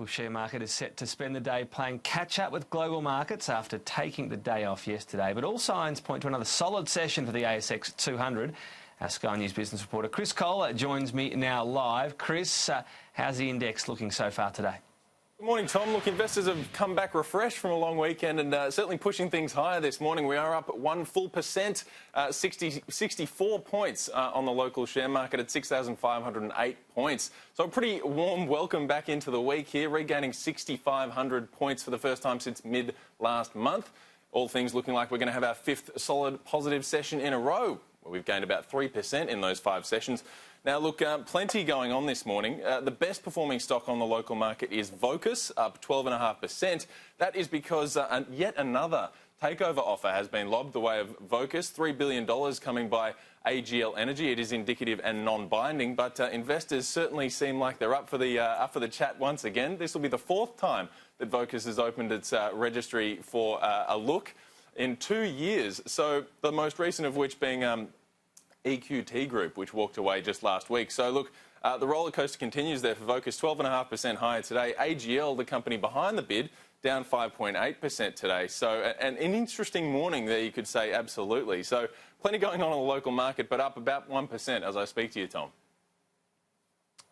local share market is set to spend the day playing catch-up with global markets after taking the day off yesterday. But all signs point to another solid session for the ASX 200. Our Sky News business reporter Chris Kohler joins me now live. Chris, how's the index looking so far today? Good morning, Tom. Look, investors have come back refreshed from a long weekend and certainly pushing things higher this morning. We are up 1%, 64 points on the local share market at 6,508 points. So a pretty warm welcome back into the week here, regaining 6,500 points for the first time since mid last month. All things looking like we're going to have our fifth solid positive session in a row. We've gained about 3% in those 5 sessions. Now, look, plenty going on this morning. The best performing stock on the local market is Vocus, up 12.5%. That is because yet another takeover offer has been lobbed the way of Vocus, $3 billion coming by AGL Energy. It is indicative and non-binding, but investors certainly seem like they're up for the chat once again. This will be the 4th time that Vocus has opened its registry for a look in 2 years. So the most recent of which being EQT Group, which walked away just last week. So look, the roller coaster continues there for Vocus, 12.5% higher today. AGL, the company behind the bid, down 5.8% today. So an interesting morning there, you could say, absolutely. So plenty going on in the local market, but up about 1% as I speak to you, Tom.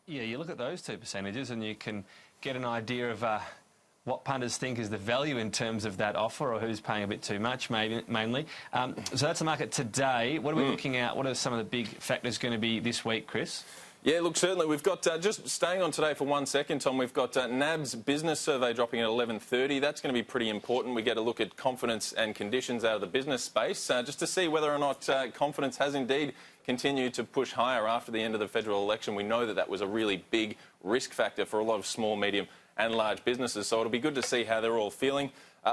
Yeah, you look at those 2 percentages and you can get an idea of what punters think is the value in terms of that offer, or who's paying a bit too much, mainly. So that's the market today. What are we looking at? What are some of the big factors going to be this week, Chris? Yeah, look, certainly. We've got, just staying on today for 1 second, Tom, we've got NAB's business survey dropping at 11:30. That's going to be pretty important. We get a look at confidence and conditions out of the business space, just to see whether or not confidence has indeed continued to push higher after the end of the federal election. We know that that was a really big risk factor for a lot of small, medium and large businesses, so it'll be good to see how they're all feeling.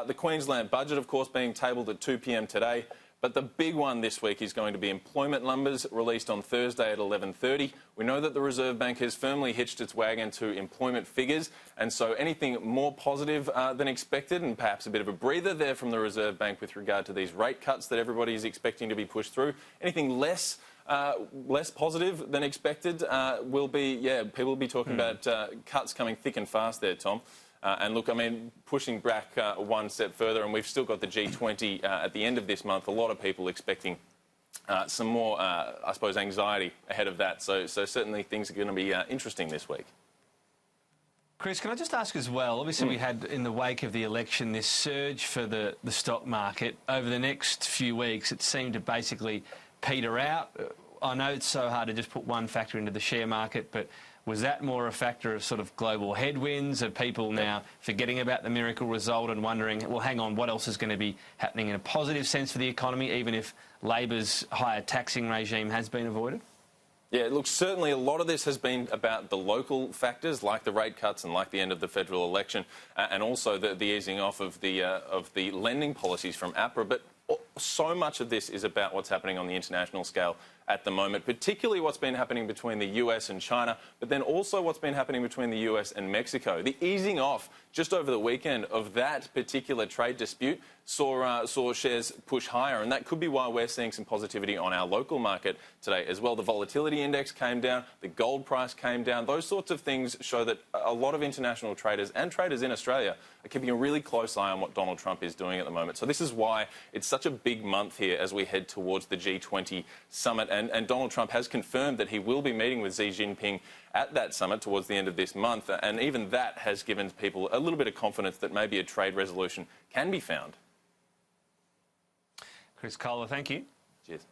The Queensland budget, of course, being tabled at 2 p.m. today. But the big one this week is going to be employment numbers released on Thursday at 11:30. We know that the Reserve Bank has firmly hitched its wagon to employment figures, and so anything more positive than expected, and perhaps a bit of a breather there from the Reserve Bank with regard to these rate cuts that everybody is expecting to be pushed through. Anything less positive than expected will be, people will be talking about cuts coming thick and fast there, Tom. And look, I mean, pushing back 1 step further, and we've still got the G20 at the end of this month. A lot of people expecting some more, I suppose, anxiety ahead of that. So certainly things are going to be interesting this week. Chris, can I just ask as well, obviously we had in the wake of the election this surge for the stock market. Over the next few weeks it seemed to basically peter out. I know it's so hard to just put one factor into the share market, but was that more a factor of sort of global headwinds, of people now forgetting about the miracle result and wondering, well, hang on, what else is going to be happening in a positive sense for the economy, even if Labor's higher taxing regime has been avoided? Yeah, look, certainly a lot of this has been about the local factors, like the rate cuts and like the end of the federal election, and also the easing off of the lending policies from APRA. But so much of this is about what's happening on the international scale at the moment, particularly what's been happening between the US and China, but then also what's been happening between the US and Mexico. The easing off just over the weekend of that particular trade dispute saw shares push higher, and that could be why we're seeing some positivity on our local market today as well. The volatility index came down, the gold price came down. Those sorts of things show that a lot of international traders and traders in Australia are keeping a really close eye on what Donald Trump is doing at the moment. So this is why it's such a big month here as we head towards the G20 summit. And Donald Trump has confirmed that he will be meeting with Xi Jinping at that summit towards the end of this month. And even that has given people a little bit of confidence that maybe a trade resolution can be found. Chris Kohler, thank you. Cheers.